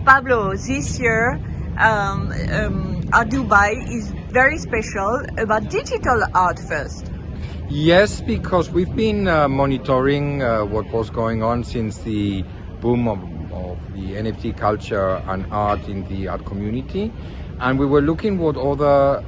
Pablo, this year Art Dubai is very special about digital art first. Yes, because we've been monitoring what was going on since the boom of the NFT culture and art in the art community, and we were looking what other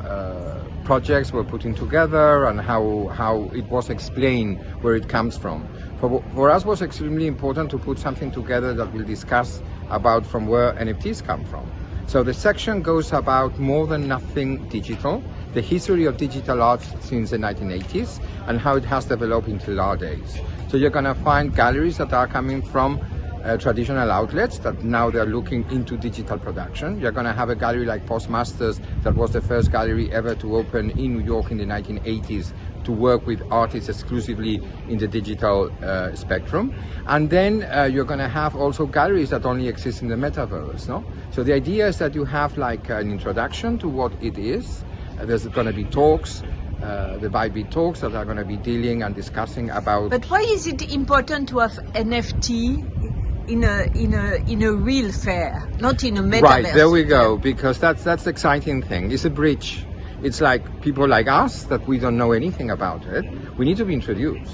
projects were putting together and how it was explained where it comes from. For us, it was extremely important to put something together that will discuss about from where NFTs come from. So the section goes about more than nothing digital, the history of digital art since the 1980s and how it has developed until our days. So you're going to find galleries that are coming from traditional outlets that now they're looking into digital production. You're going to have a gallery like Postmasters that was the first gallery ever to open in New York in the 1980s to work with artists exclusively in the digital spectrum. And then you're going to have also galleries that only exist in the metaverse. No? So the idea is that you have like an introduction to what it is. There's going to be talks, the Bybit talks that are going to be dealing and discussing about. But why is it important to have NFT in a real fair, not in a metaverse? Right, there we go, because that's the exciting thing. It's a bridge. It's like people like us that we don't know anything about it. We need to be introduced.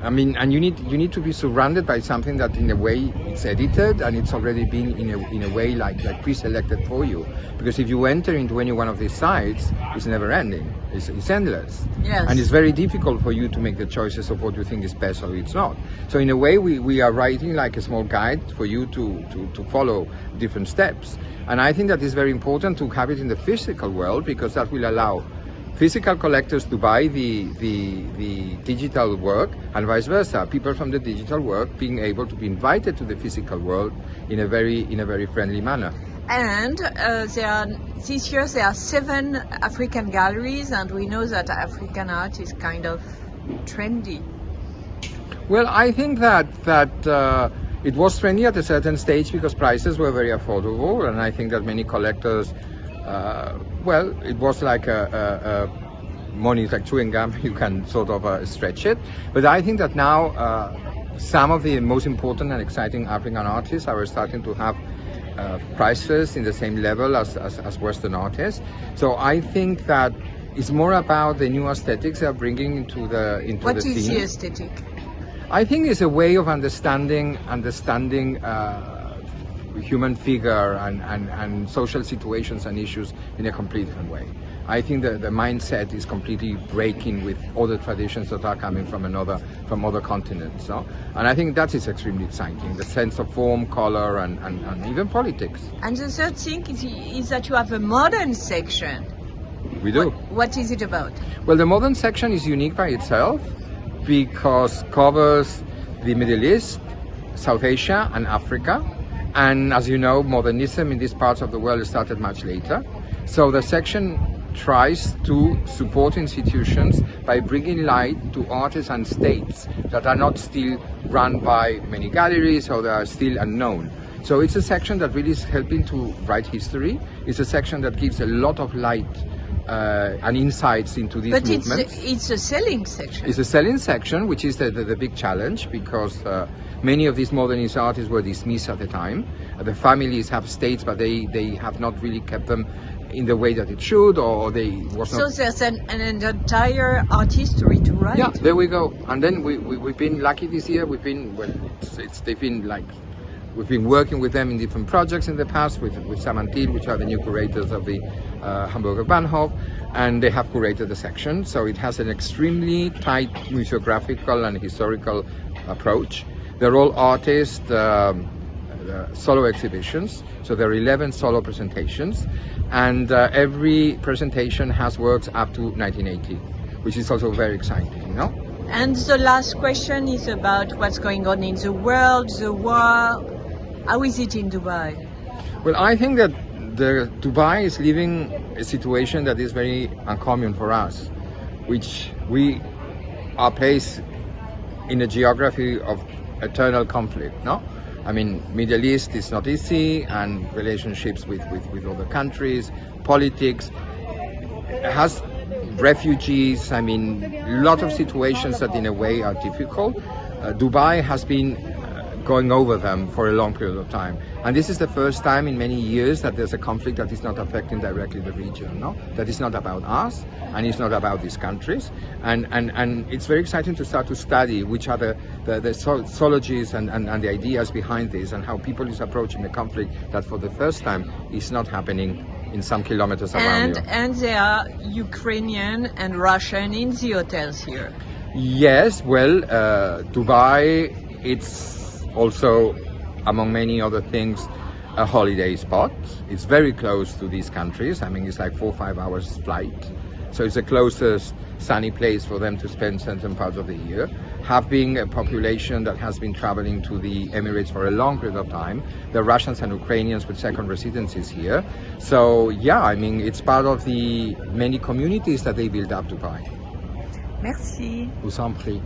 I mean, and you need to be surrounded by something that in a way it's edited and it's already been in a way like pre-selected for you. Because if you enter into any one of these sites, it's never ending. It's endless. Yes. And it's very difficult for you to make the choices of what you think is best or it's not. So in a way, we are writing like a small guide for you to follow different steps. And I think that is very important to have it in the physical world, because that will allow physical collectors to buy the digital work and vice versa. People from the digital work being able to be invited to the physical world in a very friendly manner. And this year there are 7 African galleries, and we know that African art is kind of trendy. Well, I think that it was trendy at a certain stage because prices were very affordable, and I think that many collectors, well, it was like money is like chewing gum, you can sort of stretch it. But I think that now some of the most important and exciting African artists are starting to have prices in the same level as Western artists. So I think that it's more about the new aesthetics they're bringing into the scene. What is the aesthetic? I think it's a way of understanding human figure and social situations and issues in a completely different way. I think that the mindset is completely breaking with other traditions that are coming from other continents. No? And I think that is extremely exciting, the sense of form, color, and even politics. And the third thing is that you have a modern section. We do. What is it about? Well, the modern section is unique by itself because covers the Middle East, South Asia, and Africa. And as you know, modernism in these parts of the world started much later. So the section tries to support institutions by bringing light to artists and states that are not still run by many galleries or they are still unknown. So it's a section that really is helping to write history. It's a section that gives a lot of light and insights into these movements. But it's a selling section. It's a selling section, which is the big challenge, because many of these modernist artists were dismissed at the time. The families have states, but they have not really kept them in the way that it should, or they was not. So there's an entire art history to write. Yeah, there we go. And then we've been lucky this year. We've been we've been working with them in different projects in the past with Samantil, which are the new curators of the Hamburger Bahnhof, and they have curated the section. So it has an extremely tight museographical and historical approach. They're all artists, solo exhibitions. So there are 11 solo presentations, and every presentation has works up to 1980, which is also very exciting, no? And the last question is about what's going on in the world, the war. How is it in Dubai? Well, I think that Dubai is living a situation that is very uncommon for us, which we are placed in a geography of eternal conflict, no? I mean, Middle East is not easy, and relationships with other countries, politics, has refugees, I mean, a lot of situations that in a way are difficult. Dubai has been going over them for a long period of time. And this is the first time in many years that there's a conflict that is not affecting directly the region, no? That is not about us, and it's not about these countries. And it's very exciting to start to study which are the zoologies and the ideas behind this, and how people is approaching the conflict that for the first time is not happening in some kilometers around here. And there are Ukrainian and Russian in the hotels here. Yes, well, Dubai, it's also, among many other things, a holiday spot. It's very close to these countries. I mean, it's like 4 or 5 hours flight. So it's the closest sunny place for them to spend certain parts of the year. Having a population that has been traveling to the Emirates for a long period of time, the Russians and Ukrainians with second residencies here. So yeah, I mean, it's part of the many communities that they build up Dubai. Merci. Vous en prie.